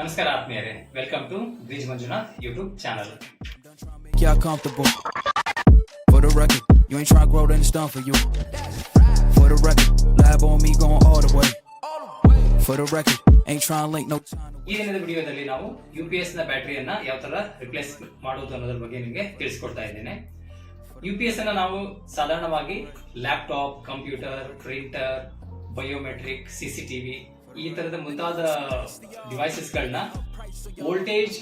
ನಮಸ್ಕಾರ ಆತ್ಮೀಯರೇ, welcome to Brij Manjunath YouTube channel. Get comfortable. For the record, you ain't trying to grow, then it's done for you. For the record, lab on me going all the way. For the record, ain't trying to link no time. ಈ ದಿನದ ವಿಡಿಯೋದಲ್ಲಿ ನಾವು UPS ನ ಬ್ಯಾಟರಿಯನ್ನ ಯಾವ ತರ replace ಮಾಡೋದು ಅನ್ನೋದ್ರ ಬಗ್ಗೆ ನಿಮಗೆ ತಿಳಿಸ್ಕೊಡ್ತಾ ಇದ್ದೇನೆ. UPS ಅನ್ನ ನಾವು ಸಾಧಾರಣವಾಗಿ laptop, computer, printer, biometric, CCTV ಈ ತರದ ಮುಂತಾದ ಡಿವೈಸಸ್ಗಳನ್ನ ವೋಲ್ಟೇಜ್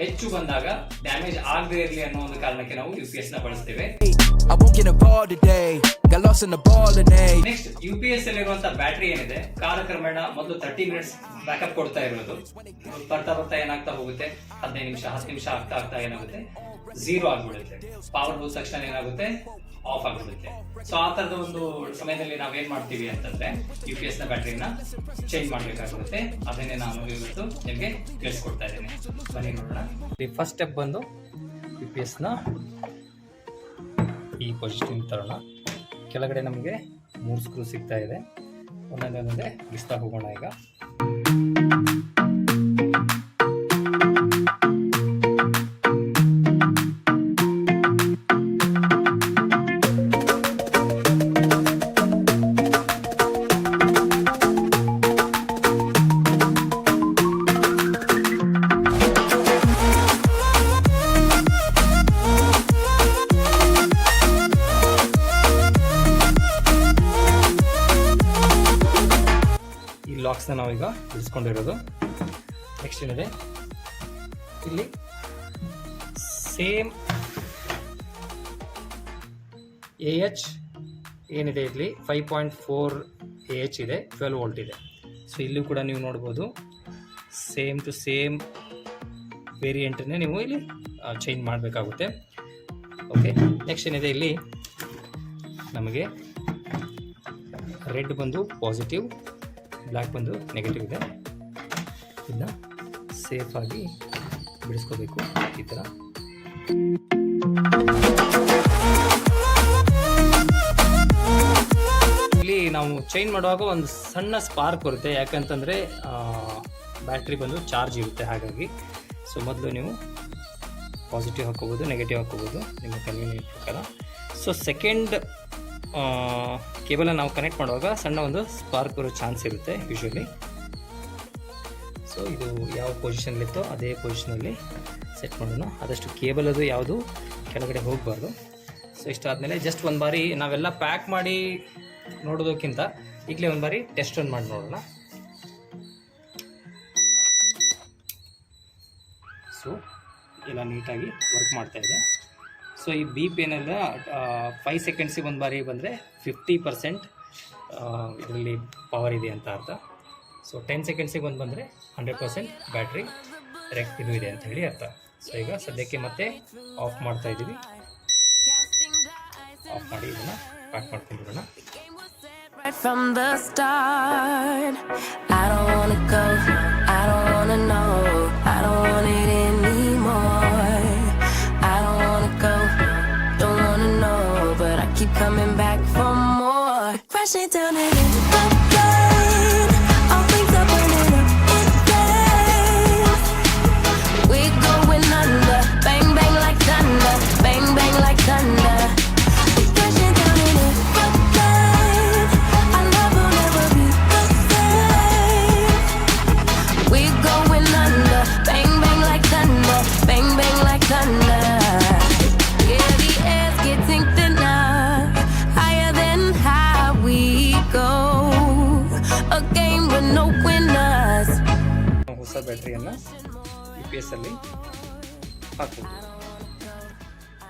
ಹೆಚ್ಚು ಬಂದಾಗ ಡ್ಯಾಮೇಜ್ ಆಗದೇ ಇರಲಿ ಅನ್ನೋ ಒಂದು ಕಾರಣಕ್ಕೆ ನಾವು UPS ನ ಬಳಸ್ತೇವೆ. ನೆಕ್ಸ್ಟ್ UPS ಅಲ್ಲಿರುವಂತಹ ಬ್ಯಾಟರಿ ಏನಿದೆ ಕಾಲಕ್ರಮೇಣ ಮೊದಲು 30 ಮಿನಿಟ್ಸ್ ಬ್ಯಾಕಪ್ ಕೊಡ್ತಾ ಇರೋದು ಬರ್ತಾ ಬರ್ತಾ ಏನಾಗ್ತಾ ಹೋಗುತ್ತೆ, 15 ನಿಮಿಷ 10 ನಿಮಿಷ ಆಗ್ತಾ ಏನಾಗುತ್ತೆ, 0 ಆಗ್ಬಿಡುತ್ತೆ. ಪವರ್ ಹೋದ ತಕ್ಷಣ ಏನಾಗುತ್ತೆ, ಆಫ್ ಆಗ್ಬಿಡುತ್ತೆ. ಸೊ ಆ ತರದ ಒಂದು ಸಮಯದಲ್ಲಿ ನಾವೇನ್ ಮಾಡ್ತೀವಿ ಅಂತಂದ್ರೆ UPS ನ ಬ್ಯಾಟರಿನ ಚೇಂಜ್ ಮಾಡ್ಬೇಕಾಗುತ್ತೆ. ಅದನ್ನೇ ನಾನು ಇವತ್ತು ನಿಮಗೆ ತಿಳಿಸ್ಕೊಡ್ತಾ ಇದ್ದೇನೆ. ಬನ್ನಿ ನೋಡೋಣ. ಫಸ್ಟ್ ಸ್ಟೆಪ್ ಬಂದು UPS ನ ಈ ಪೊಸಿಷನ್ ತರೋಣ. ಕೆಳಗಡೆ ನಮಗೆ 3 ಸ್ಕ್ರೂ ಸಿಗ್ತಾ ಇದೆ. ಒಂದೊಂದೇ ಬಿಸ್ತಾ ಹೋಗೋಣ. ಈಗ ಲಾಕ್ಸ್ನ ನಾವೀಗ ಇಳಿಸ್ಕೊಂಡಿರೋದು. ನೆಕ್ಸ್ಟ್ ಏನಿದೆ, ಇಲ್ಲಿ ಸೇಮ್ AH ಏನಿದೆ, ಇಲ್ಲಿ 5.4 AH ಇದೆ, 12 ವೋಲ್ಟ್ ಇದೆ. ಸೊ ಇಲ್ಲೂ ಕೂಡ ನೀವು ನೋಡ್ಬೋದು ಸೇಮ್ ಟು ಸೇಮ್ ವೇರಿಯಂಟನ್ನೇ ನೀವು ಇಲ್ಲಿ ಚೇಂಜ್ ಮಾಡಬೇಕಾಗುತ್ತೆ. ಓಕೆ, ನೆಕ್ಸ್ಟ್ ಏನಿದೆ, ಇಲ್ಲಿ ನಮಗೆ ರೆಡ್ ಬಂದು ಪಾಸಿಟಿವ್, ಬ್ಲ್ಯಾಕ್ ಬಂದು ನೆಗೆಟಿವ್ ಇದೆ. ಇದನ್ನ ಸೇಫಾಗಿ ಬಿಡಿಸ್ಕೋಬೇಕು ಈ ಥರ. ಇಲ್ಲಿ ನಾವು ಚೇಂಜ್ ಮಾಡುವಾಗ ಒಂದು ಸಣ್ಣ ಸ್ಪಾರ್ಕ್ ಬರುತ್ತೆ, ಯಾಕಂತಂದರೆ ಬ್ಯಾಟ್ರಿ ಬಂದು ಚಾರ್ಜ್ ಇರುತ್ತೆ. ಹಾಗಾಗಿ ಸೊ ಮೊದಲು ನೀವು ಪಾಸಿಟಿವ್ ಹಾಕ್ಕೋಬೋದು, ನೆಗೆಟಿವ್ ಹಾಕ್ಕೋಬೋದು ನಿಮ್ಮ ಕನ್ವೀನಿಯಂಟ್ ಪ್ರಕಾರ. ಸೊ ಸೆಕೆಂಡ್ ಕೇಬಲನ್ನು ನಾವು ಕನೆಕ್ಟ್ ಮಾಡುವಾಗ ಸಣ್ಣ ಒಂದು ಸ್ಪಾರ್ಕ್ ಬರೋ ಚಾನ್ಸ್ ಇರುತ್ತೆ ಯೂಶ್ವಲಿ. ಸೊ ಇದು ಯಾವ ಪೊಸಿಷನ್ಲಿತ್ತೋ ಅದೇ ಪೊಸಿಷನಲ್ಲಿ ಸೆಟ್ ಮಾಡೋಣ. ಆದಷ್ಟು ಕೇಬಲ್ ಅದು ಯಾವುದು ಕೆಳಗಡೆ ಹೋಗಬಾರ್ದು. ಸೊ ಇಷ್ಟಾದಮೇಲೆ ಜಸ್ಟ್ ಒಂದು ಬಾರಿ ನಾವೆಲ್ಲ ಪ್ಯಾಕ್ ಮಾಡಿ ನೋಡೋದಕ್ಕಿಂತ ಈಗಲೇ ಒಂದು ಬಾರಿ ಟೆಸ್ಟ್ ರನ್ ಮಾಡಿ ನೋಡೋಣ. ಸೊ ಎಲ್ಲ ನೀಟಾಗಿ ವರ್ಕ್ ಮಾಡ್ತಾಯಿದೆ. ಸೊ ಈ ಬೀಪ್ ಏನೆಲ್ಲ 5 ಸೆಕೆಂಡ್ಸಿಗೆ ಒಂದು ಬಾರಿ ಬಂದರೆ 50% ಇದರಲ್ಲಿ ಪವರ್ ಇದೆ ಅಂತ ಅರ್ಥ. ಸೊ 10 ಸೆಕೆಂಡ್ಸಿಗೆ ಒಂದು ಬಂದರೆ 100% ಬ್ಯಾಟ್ರಿ ಇದು ಇದೆ ಅಂತ ಹೇಳಿ ಅರ್ಥ. ಸೊ ಈಗ ಸದ್ಯಕ್ಕೆ ಮತ್ತೆ ಆಫ್ ಮಾಡ್ತಾ ಇದ್ದೀವಿ. ಆಫ್ ಮಾಡಿ ಇದನ್ನು pack ಮಾಡ್ಕೊಂಡ್ಬಿಡೋಣ. Right from the start, I don't wanna go, I don't wanna know, I don't want it anymore. I don't wanna go, don't wanna know, but I keep coming back for more. Crashing down and in the rain, all things are burning up in flames. We're going under, bang bang like thunder, bang bang like thunder. Crashing down and in the rain, our love will never be the same. We're going under, bang bang like thunder, bang bang like thunder. Yeah, the air's getting thinner, higher than high we go. A game with no winners. ಹೊಸ ಬ್ಯಾಟ್ರಿಯನ್ನು UPS ಅಲ್ಲಿ ಹಾಕ್ಬೋದು.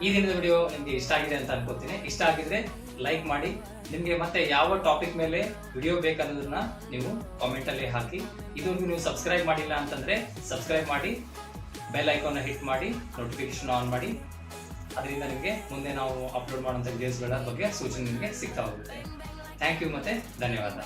ಈ ದಿನದ video ನಿಮಗೆ ಇಷ್ಟ ಆಗಿದೆ ಅಂತ ಅನ್ಕೋತೀನಿ. ಇಷ್ಟ ಆಗಿದ್ರೆ ಲೈಕ್ ಮಾಡಿ. ನಿಮಗೆ ಮತ್ತೆ ಯಾವ ಟಾಪಿಕ್ ಮೇಲೆ ವಿಡಿಯೋ ಬೇಕಾದದನ್ನ ನೀವು ಕಾಮೆಂಟಲ್ಲಿ ಹಾಕಿ. ಇದುವರೆಗೂ ನೀವು ಸಬ್ಸ್ಕ್ರೈಬ್ ಮಾಡಿಲ್ಲ ಅಂತಂದರೆ ಸಬ್ಸ್ಕ್ರೈಬ್ ಮಾಡಿ, ಬೆಲ್ ಐಕಾನ್ನ ಹಿಟ್ ಮಾಡಿ, ನೋಟಿಫಿಕೇಶನ್ ಆನ್ ಮಾಡಿ. ಅದರಿಂದ ನಿಮಗೆ ಮುಂದೆ ನಾವು ಅಪ್ಲೋಡ್ ಮಾಡುವಂಥ ವಿಡಿಯೋಸ್ಗಳ ಬಗ್ಗೆ ಸೂಚನೆ ನಿಮಗೆ ಸಿಗ್ತಾ ಹೋಗುತ್ತೆ. ಥ್ಯಾಂಕ್ ಯು ಮತ್ತು ಧನ್ಯವಾದ.